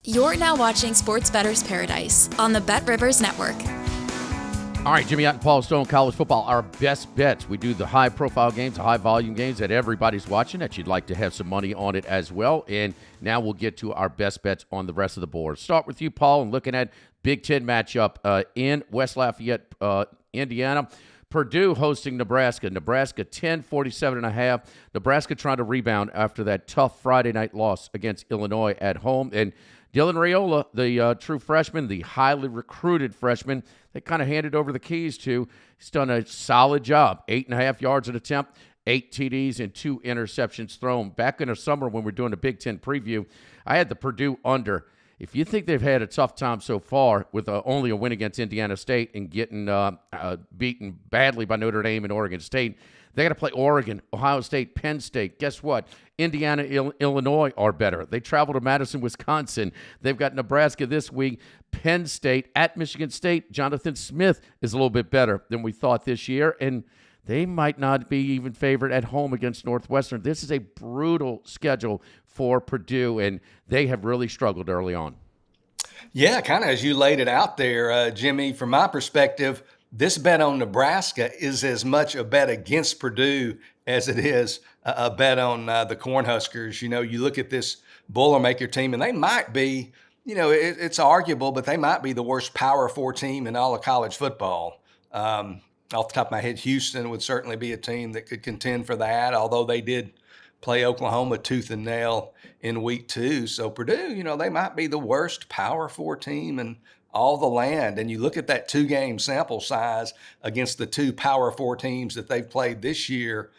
You're now watching Sports Bettor's Paradise on the Bet Rivers Network. All right, Jimmy Ott and Paul Stone, college football, our best bets. We do the high-profile games, the high-volume games that everybody's watching, that you'd like to have some money on it as well. And now we'll get to our best bets on the rest of the board. Start with you, Paul, and looking at Big Ten matchup in West Lafayette, Indiana. Purdue hosting Nebraska. Nebraska 10, 47.5. Nebraska trying to rebound after that tough Friday night loss against Illinois at home. And Dylan Raiola, the true freshman, the highly recruited freshman, they kind of handed over the keys to. He's done a solid job. 8.5 yards an attempt, 8 TDs, and 2 interceptions thrown. Back in the summer when we're doing a Big Ten preview, I had the Purdue under. If you think they've had a tough time so far with only a win against Indiana State and getting beaten badly by Notre Dame and Oregon State, they got to play Oregon, Ohio State, Penn State. Guess what? Indiana, Illinois are better. They travel to Madison, Wisconsin. They've got Nebraska this week, Penn State, at Michigan State. Jonathan Smith is a little bit better than we thought this year, and they might not be even favored at home against Northwestern. This is a brutal schedule for Purdue, and they have really struggled early on. Yeah, kind of as you laid it out there, Jimmy, from my perspective, this bet on Nebraska is as much a bet against Purdue as it is a bet on the Cornhuskers. You know, you look at this Boilermaker team, and they might be, you know, it's arguable, but they might be the worst Power 4 team in all of college football. Off the top of my head, Houston would certainly be a team that could contend for that, although they did play Oklahoma tooth and nail in week 2. So Purdue, you know, they might be the worst Power 4 team in all the land. And you look at that 2-game sample size against the 2 Power 4 teams that they've played this year,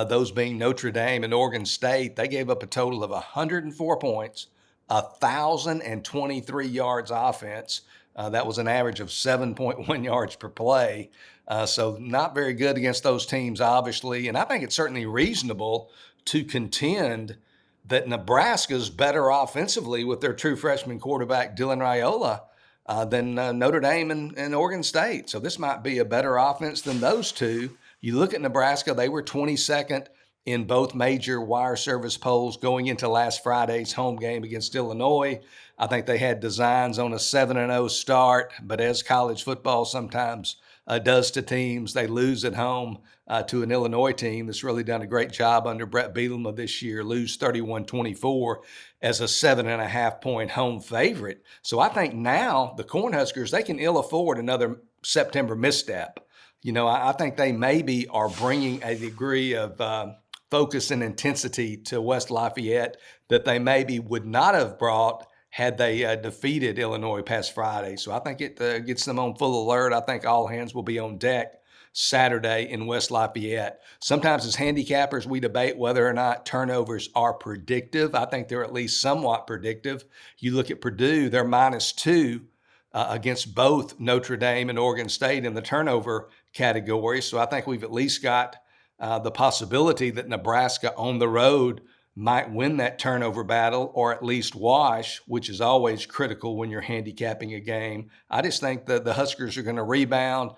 those being Notre Dame and Oregon State, they gave up a total of 104 points, 1,023 yards offense. That was an average of 7.1 yards per play. So not very good against those teams, obviously. And I think it's certainly reasonable to contend that Nebraska's better offensively with their true freshman quarterback, Dylan Raiola, than Notre Dame and Oregon State. So this might be a better offense than those two. You look at Nebraska, they were 22nd in both major wire service polls going into last Friday's home game against Illinois. I think they had designs on a 7-0 start, but as college football sometimes does to teams, they lose at home to an Illinois team that's really done a great job under Brett Bielema this year, lose 31-24 as a 7.5-point home favorite. So I think now the Cornhuskers, they can ill afford another September misstep. You know, I think they maybe are bringing a degree of focus and intensity to West Lafayette that they maybe would not have brought had they defeated Illinois past Friday. So I think it gets them on full alert. I think all hands will be on deck Saturday in West Lafayette. Sometimes as handicappers, we debate whether or not turnovers are predictive. I think they're at least somewhat predictive. You look at Purdue, they're -2 against both Notre Dame and Oregon State in the turnover category. So I think we've at least got the possibility that Nebraska on the road might win that turnover battle or at least wash, which is always critical when you're handicapping a game. I just think that the Huskers are going to rebound.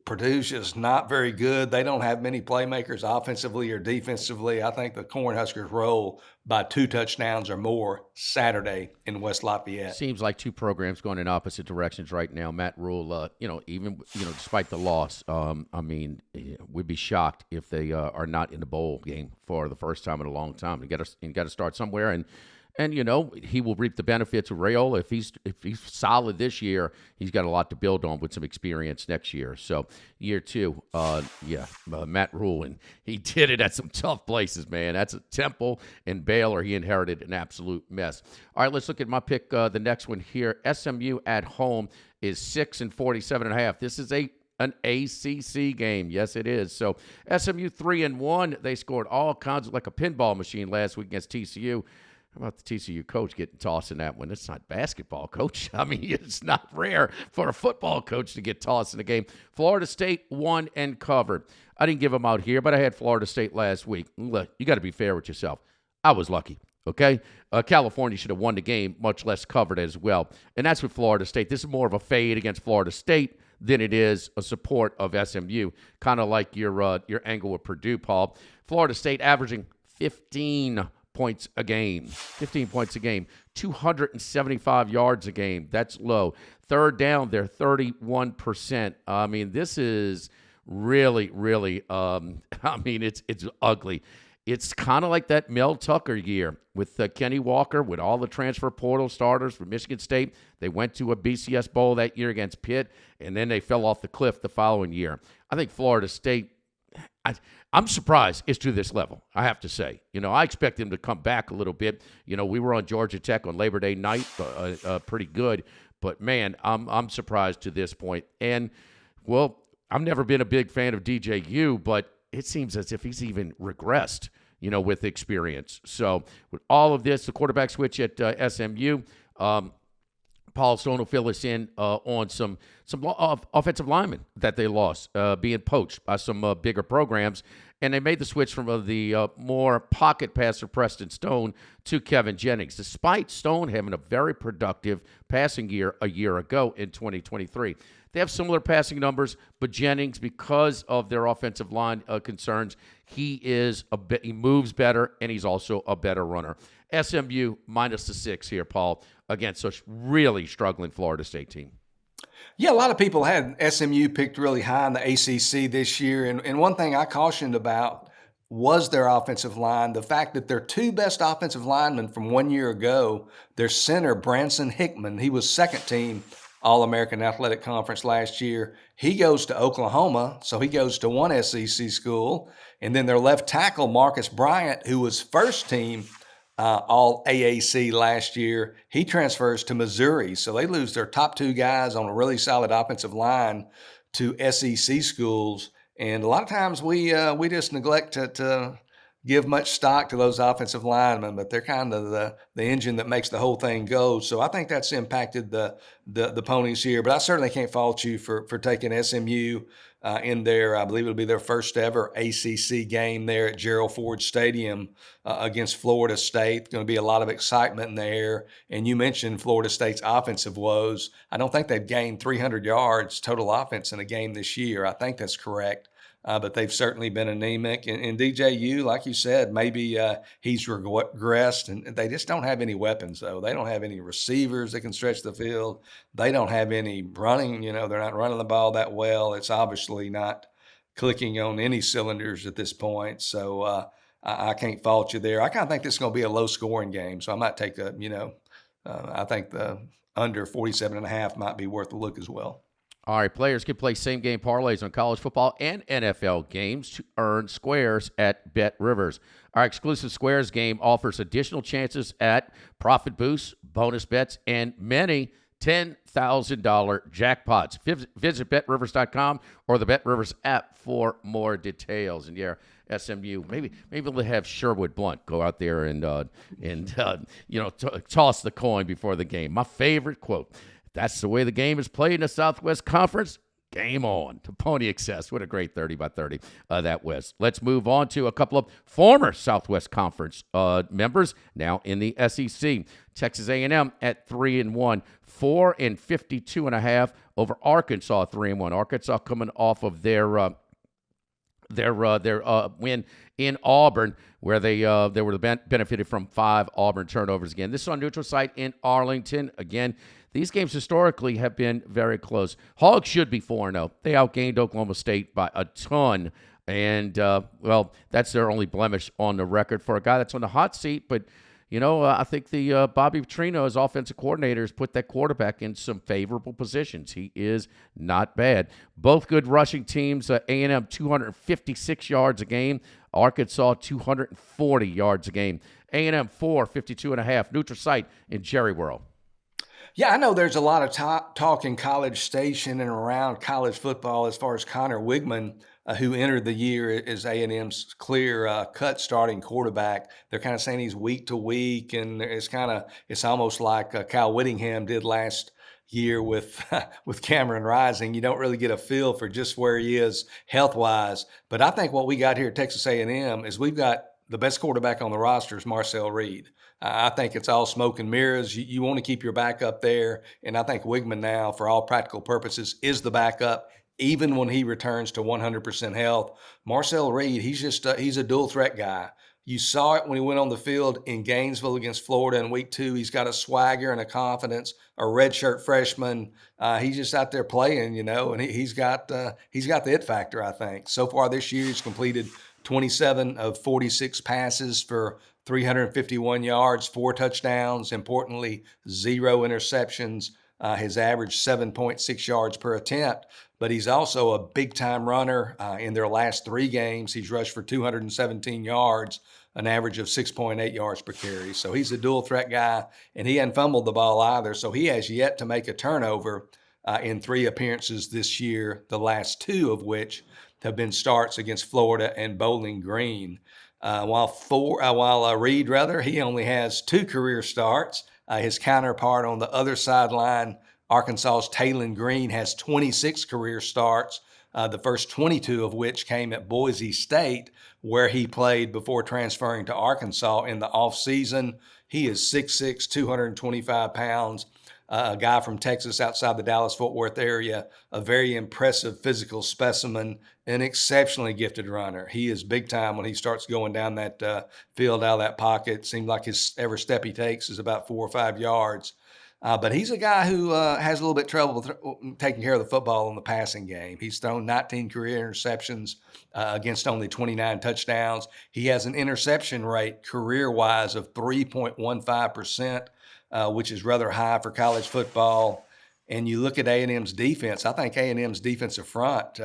Purdue's just not very good. They don't have many playmakers offensively or defensively. I think the Cornhuskers roll by 2 touchdowns or more Saturday in West Lafayette. Seems like 2 programs going in opposite directions right now. Matt Rule, despite the loss, we'd be shocked if they are not in the bowl game for the first time in a long time. You got to start somewhere, and he will reap the benefits of Raiola. If he's solid this year, he's got a lot to build on with some experience next year. So year 2, Matt Rule, and he did it at some tough places, man. That's a Temple and Baylor. He inherited an absolute mess. All right, let's look at my pick. The next one here, SMU at home is 6 and 47.5. This is an ACC game. Yes, it is. So SMU 3-1. They scored all kinds of like a pinball machine last week against TCU. How about the TCU coach getting tossed in that one? It's not basketball, coach. I mean, it's not rare for a football coach to get tossed in a game. Florida State won and covered. I didn't give them out here, but I had Florida State last week. Look, you got to be fair with yourself. I was lucky, okay? California should have won the game, much less covered as well. And that's with Florida State. This is more of a fade against Florida State than it is a support of SMU, kind of like your angle with Purdue, Paul. Florida State averaging 15 points a game, 15 points a game, 275 yards a game. That's low. Third down, they're 31%. I mean, this is really, really, it's ugly. It's kind of like that Mel Tucker year with Kenny Walker, with all the transfer portal starters from Michigan State. They went to a BCS Bowl that year against Pitt, and then they fell off the cliff the following year. I think Florida State, I'm surprised it's to this level, I have to say. I expect them to come back a little bit. We were on Georgia Tech on Labor Day night, pretty good. But, man, I'm surprised to this point. And, well, I've never been a big fan of DJU, but it seems as if he's even regressed, with experience. So with all of this, the quarterback switch at SMU, Paul Stone will fill us in on some offensive linemen that they lost, being poached by some bigger programs. And they made the switch from the more pocket passer Preston Stone to Kevin Jennings, despite Stone having a very productive passing year a year ago in 2023. They have similar passing numbers, but Jennings, because of their offensive line concerns, he moves better, and he's also a better runner. SMU minus the 6 here, Paul, against a really struggling Florida State team. Yeah, a lot of people had SMU picked really high in the ACC this year. And one thing I cautioned about was their offensive line. The fact that their two best offensive linemen from 1 year ago, their center, Branson Hickman, he was second team All-American Athletic Conference last year. He goes to Oklahoma, so he goes to one SEC school. And then their left tackle, Marcus Bryant, who was first team All AAC last year, he transfers to Missouri. So they lose their top two guys on a really solid offensive line to SEC schools. And a lot of times we just neglect to give much stock to those offensive linemen, but they're kind of the engine that makes the whole thing go. So I think that's impacted the Ponies here. But I certainly can't fault you for taking SMU in their, I believe it'll be their first ever ACC game there at Gerald Ford Stadium against Florida State. Going to be a lot of excitement in there. And you mentioned Florida State's offensive woes. I don't think they've gained 300 yards total offense in a game this year. I think that's correct. But they've certainly been anemic. And DJU, like you said, maybe he's regressed. And they just don't have any weapons, though. They don't have any receivers that can stretch the field. They don't have any running. They're not running the ball that well. It's obviously not clicking on any cylinders at this point. So I can't fault you there. I kind of think this is going to be a low-scoring game. So I might take I think the under 47.5 might be worth a look as well. All right, players can play same-game parlays on college football and NFL games to earn squares at Bet Rivers. Our exclusive squares game offers additional chances at profit boosts, bonus bets, and many $10,000 jackpots. Visit BetRivers.com or the Bet Rivers app for more details. And yeah, SMU, maybe they'll have Sherwood Blunt go out there and toss the coin before the game. My favorite quote. That's the way the game is played in the Southwest Conference. Game on to Pony Excess. What a great 30 by 30 that was. Let's move on to a couple of former Southwest Conference members now in the SEC. Texas A&M at 3-1, 4-52.5 over Arkansas 3-1. Arkansas coming off of their win in Auburn, where they were benefited from 5 Auburn turnovers again. This is on neutral site in Arlington. Again, these games historically have been very close. Hogs should be 4-0. They outgained Oklahoma State by a ton. And, that's their only blemish on the record for a guy that's on the hot seat. But, I think the Bobby Petrino, as offensive coordinator, has put that quarterback in some favorable positions. He is not bad. Both good rushing teams. A&M 256 yards a game. Arkansas 240 yards a game. A&M 452.5. Neutral site in Jerry World. Yeah, I know there's a lot of talk in College Station and around college football as far as Connor Wigman, who entered the year as A&M's clear-cut starting quarterback. They're kind of saying he's week to week, and it's almost like Kyle Whittingham did last year with Cameron Rising. You don't really get a feel for just where he is health-wise. But I think what we got here at Texas A&M is we've got the best quarterback on the roster is Marcel Reed. I think it's all smoke and mirrors. You want to keep your backup there, and I think Wigman now, for all practical purposes, is the backup, even when he returns to 100% health. Marcel Reed, he's a dual threat guy. You saw it when he went on the field in Gainesville against Florida in week 2. He's got a swagger and a confidence, a redshirt freshman. He's just out there playing, and he's got the it factor, I think. So far this year, he's completed 27 of 46 passes for 351 yards, 4 touchdowns, importantly, 0 interceptions. His average 7.6 yards per attempt, but he's also a big-time runner. In their last 3 games, he's rushed for 217 yards, an average of 6.8 yards per carry. So he's a dual-threat guy, and he hasn't fumbled the ball either. So he has yet to make a turnover in 3 appearances this year, the last 2 of which have been starts against Florida and Bowling Green. While Reed, he only has 2 career starts. His counterpart on the other sideline, Arkansas's Talon Green, has 26 career starts, the first 22 of which came at Boise State, where he played before transferring to Arkansas in the offseason. He is 6'6", 225 pounds, a guy from Texas outside the Dallas-Fort Worth area, a very impressive physical specimen, an exceptionally gifted runner. He is big time when he starts going down that field out of that pocket. Seems like every step he takes is about 4 or 5 yards. But he's a guy who has a little bit of trouble taking care of the football in the passing game. He's thrown 19 career interceptions against only 29 touchdowns. He has an interception rate career-wise of 3.15%, which is rather high for college football. And you look at A&M's defense, I think A&M's defensive front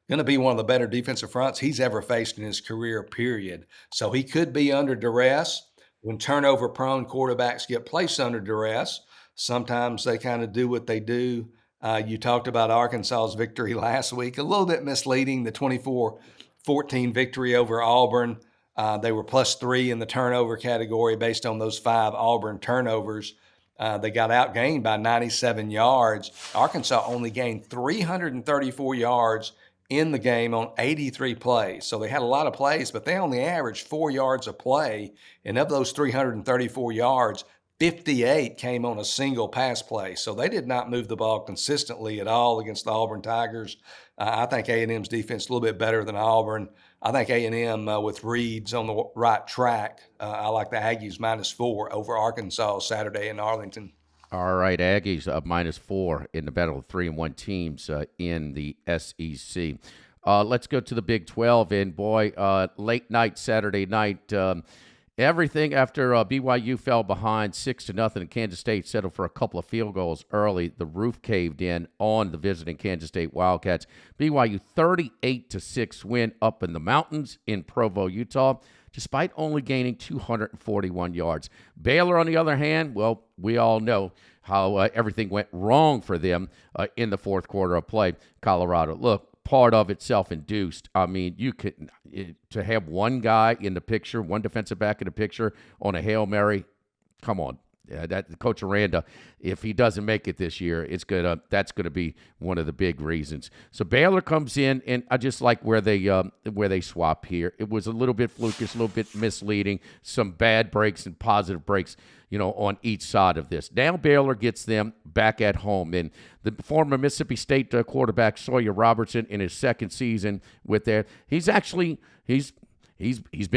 going to be one of the better defensive fronts he's ever faced in his career, period. So he could be under duress. When turnover-prone quarterbacks get placed under duress, sometimes they kind of do what they do. You talked about Arkansas's victory last week, a little bit misleading, the 24-14 victory over Auburn. They were +3 in the turnover category based on those 5 Auburn turnovers. They got outgained by 97 yards. Arkansas only gained 334 yards in the game on 83 plays. So they had a lot of plays, but they only averaged 4 yards a play. And of those 334 yards, 58 came on a single pass play. So they did not move the ball consistently at all against the Auburn Tigers. I think A&M's defense is a little bit better than Auburn. I think A&M with Reed's on the right track. I like the Aggies -4 over Arkansas Saturday in Arlington. All right, Aggies up -4 in the battle of 3-1 teams in the SEC. Let's go to the Big 12, and boy, late night Saturday night, everything after BYU fell behind 6-0, and Kansas State settled for a couple of field goals early. The roof caved in on the visiting Kansas State Wildcats. BYU 38-6 win up in the mountains in Provo, Utah, despite only gaining 241 yards. Baylor, on the other hand, well, we all know how everything went wrong for them in the fourth quarter of play. Colorado, look, part of it self-induced. I mean, you could to have one guy in the picture, one defensive back in the picture on a Hail Mary, come on. That Coach Aranda, if he doesn't make it this year, that's gonna be one of the big reasons. So Baylor comes in, and I just like where they swap here. It was a little bit flukish, a little bit misleading, some bad breaks and positive breaks, on each side of this. Now Baylor gets them back at home, and the former Mississippi State quarterback Sawyer Robertson in his second season with that, he's been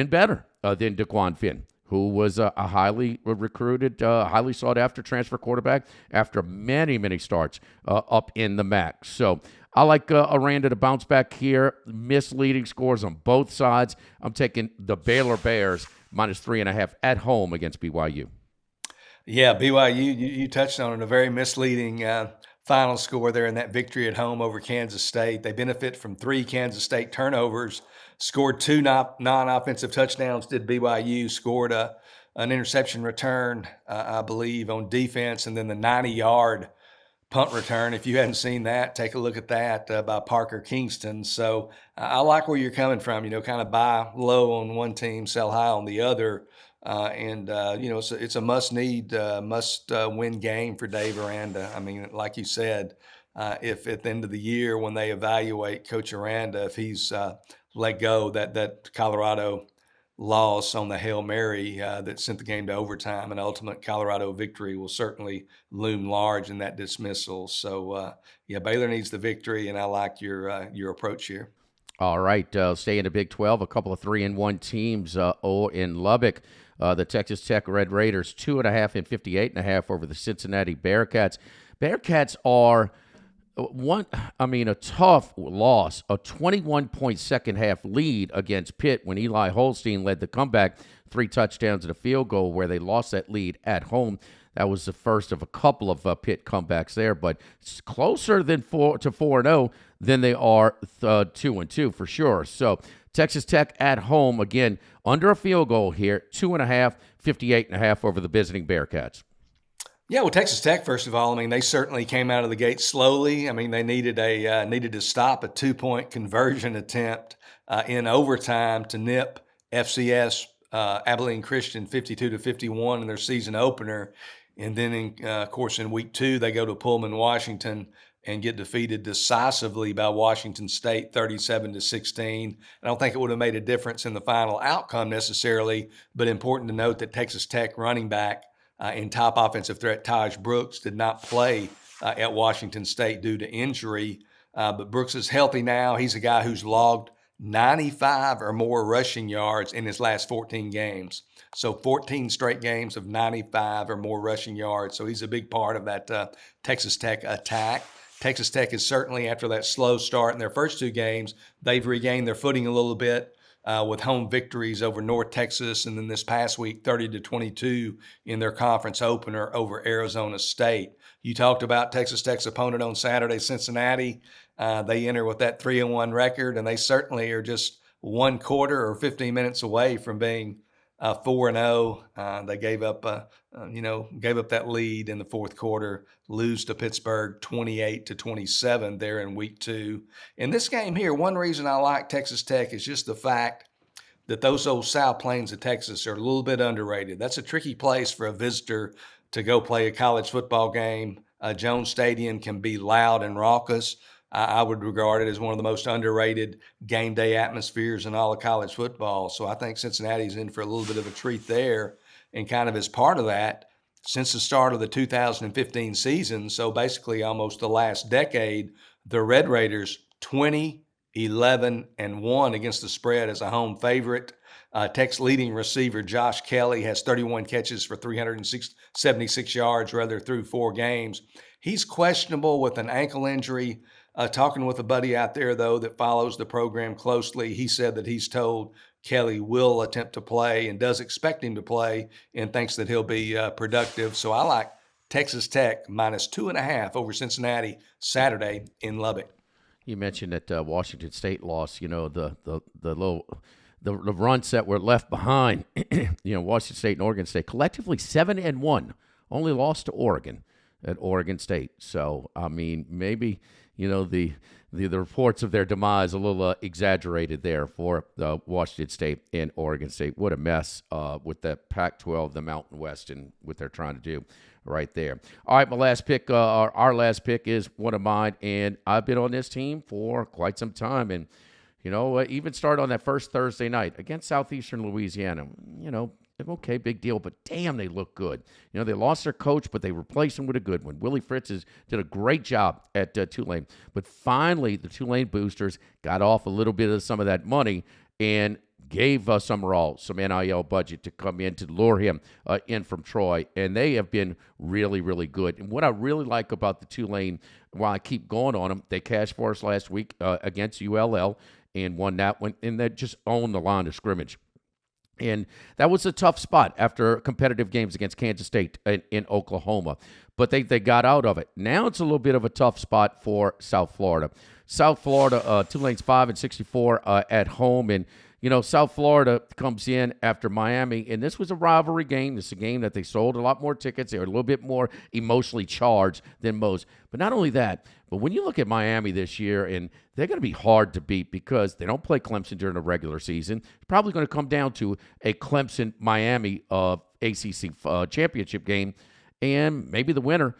better than DeQuan Finn, who was a highly recruited, highly sought-after transfer quarterback after many, many starts up in the MAC. So I like Aranda to bounce back here. Misleading scores on both sides. I'm taking the Baylor Bears -3.5 at home against BYU. Yeah, BYU, you touched on it, a very misleading final score there in that victory at home over Kansas State. They benefit from 3 Kansas State turnovers, scored 2 non-offensive touchdowns, did BYU, scored an interception return, I believe, on defense, and then the 90-yard punt return. If you hadn't seen that, take a look at that by Parker Kingston. So I like where you're coming from, kind of buy low on one team, sell high on the other. It's a must-need, must-win game for Dave Aranda. I mean, like you said, if at the end of the year when they evaluate Coach Aranda, if he's let go, that Colorado loss on the Hail Mary that sent the game to overtime, an ultimate Colorado victory will certainly loom large in that dismissal. So, Baylor needs the victory, and I like your approach here. All right, stay in the Big 12. A couple of 3-1 teams in Lubbock. The Texas Tech Red Raiders, 2.5 and 58.5 over the Cincinnati Bearcats. Bearcats are a tough loss, a 21-point second-half lead against Pitt when Eli Holstein led the comeback, 3 touchdowns and a field goal where they lost that lead at home. That was the first of a couple of Pitt comebacks there, but it's closer than 4-0 than they are 2-2 for sure. So Texas Tech at home, again, under a field goal here, 2.5, 58.5 over the visiting Bearcats. Yeah, well, Texas Tech, first of all, they certainly came out of the gate slowly. They needed to stop a 2-point conversion attempt in overtime to nip FCS Abilene Christian 52-51 in their season opener. And then, of course, in week 2, they go to Pullman, Washington, and get defeated decisively by Washington State 37-16. I don't think it would have made a difference in the final outcome necessarily, but important to note that Texas Tech running back and top offensive threat Taj Brooks did not play at Washington State due to injury. But Brooks is healthy now. He's a guy who's logged 95 or more rushing yards in his last 14 games. So 14 straight games of 95 or more rushing yards. So he's a big part of that Texas Tech attack. Texas Tech is certainly, after that slow start in their first 2 games, they've regained their footing a little bit with home victories over North Texas, and then this past week, 30-22 in their conference opener over Arizona State. You talked about Texas Tech's opponent on Saturday, Cincinnati. They enter with that 3-1 record, and they certainly are just 1 quarter or 15 minutes away from being 4-0. They gave up that lead in the fourth quarter, lose to Pittsburgh 28-27 there in week 2. In this game here, one reason I like Texas Tech is just the fact that those old South Plains of Texas are a little bit underrated. That's a tricky place for a visitor to go play a college football game. Jones Stadium can be loud and raucous. I would regard it as one of the most underrated game day atmospheres in all of college football. So I think Cincinnati's in for a little bit of a treat there. And kind of as part of that, since the start of the 2015 season, so basically almost the last decade, the Red Raiders 20-11-1 against the spread as a home favorite. Tech's leading receiver, Josh Kelly, has 31 catches for 376 yards through 4 games. He's questionable with an ankle injury. Talking with a buddy out there, though, that follows the program closely, he said that he's told Kelly will attempt to play and does expect him to play and thinks that he'll be productive. So I like Texas Tech -2.5 over Cincinnati Saturday in Lubbock. You mentioned that Washington State loss, the runs that were left behind, Washington State and Oregon State, collectively 7-1, only lost to Oregon at Oregon State. So, maybe, the reports of their demise a little exaggerated there for Washington State and Oregon State. What a mess with that Pac-12, the Mountain West, and what they're trying to do right there. All right, my last pick, our last pick is one of mine, and I've been on this team for quite some time. And, even started on that first Thursday night against Southeastern Louisiana. Okay, big deal, but damn, they look good. They lost their coach, but they replaced him with a good one. Willie Fritz did a great job at Tulane. But finally, the Tulane boosters got off a little bit of some of that money and gave Summerall some NIL budget to come in to lure him in from Troy. And they have been really, really good. And what I really like about the Tulane, while I keep going on them, they cashed for us last week against ULL and won that one. And they just owned the line of scrimmage. And that was a tough spot after competitive games against Kansas State in Oklahoma. But they got out of it. Now it's a little bit of a tough spot for South Florida. South Florida, Tulane's 5-64 at home. And, South Florida comes in after Miami. And this was a rivalry game. This is a game that they sold a lot more tickets. They were a little bit more emotionally charged than most. But not only that, but when you look at Miami this year, and they're going to be hard to beat because they don't play Clemson during the regular season. It's probably going to come down to a Clemson-Miami ACC championship game, and maybe the winner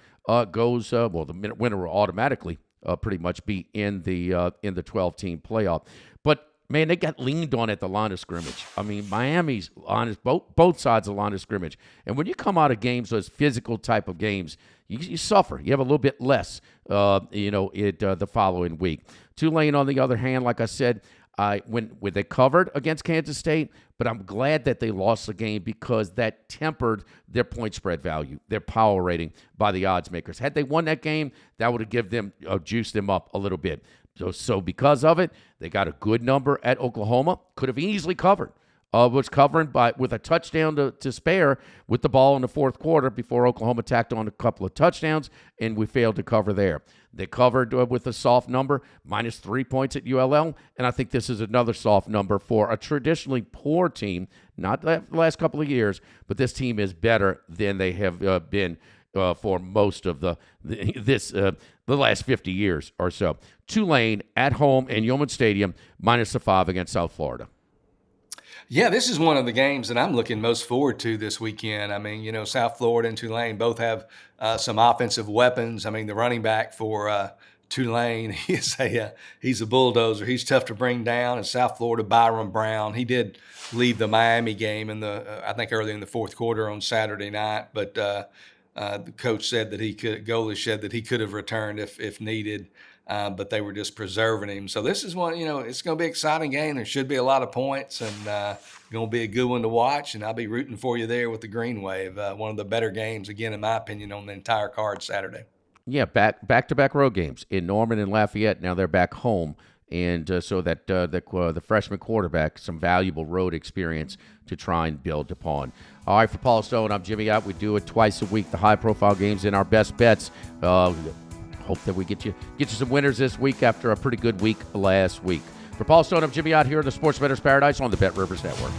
goes. The winner will automatically pretty much be in the 12-team playoff. But man, they got leaned on at the line of scrimmage. Miami's honest, both sides of the line of scrimmage. And when you come out of games, those physical type of games, you suffer. You have a little bit less, the following week. Tulane, on the other hand, like I said, when they covered against Kansas State, but I'm glad that they lost the game because that tempered their point spread value, their power rating by the odds makers. Had they won that game, that would have given them, juiced them up a little bit. So because of it, they got a good number at Oklahoma. Could have easily covered. Was covering with a touchdown to spare with the ball in the fourth quarter before Oklahoma tacked on a couple of touchdowns, and we failed to cover there. They covered with a soft number, -3 points at ULL, and I think this is another soft number for a traditionally poor team, not the last couple of years, but this team is better than they have been for most of the last 50 years or so. Tulane at home in Yeoman Stadium, -5 against South Florida. Yeah, this is one of the games that I'm looking most forward to this weekend. I mean, South Florida and Tulane both have some offensive weapons. I mean, the running back for Tulane, he's a bulldozer. He's tough to bring down. And South Florida, Byron Brown, he did leave the Miami game I think early in the fourth quarter on Saturday night. But the coach said that goalie said that he could have returned if needed. But they were just preserving him. So this is one, it's going to be an exciting game. There should be a lot of points and going to be a good one to watch. And I'll be rooting for you there with the Green Wave. One of the better games, again, in my opinion, on the entire card Saturday. Yeah, back-to-back road games in Norman and Lafayette. Now they're back home. And so that the freshman quarterback, some valuable road experience to try and build upon. All right, for Paul Stone, I'm Jimmy Ott. We do it twice a week, the high-profile games in our best bets. Hope that we get you some winners this week after a pretty good week last week. For Paul Stone, I'm Jimmy Ott here in the Sports Bettor's Paradise on the Bet Rivers Network.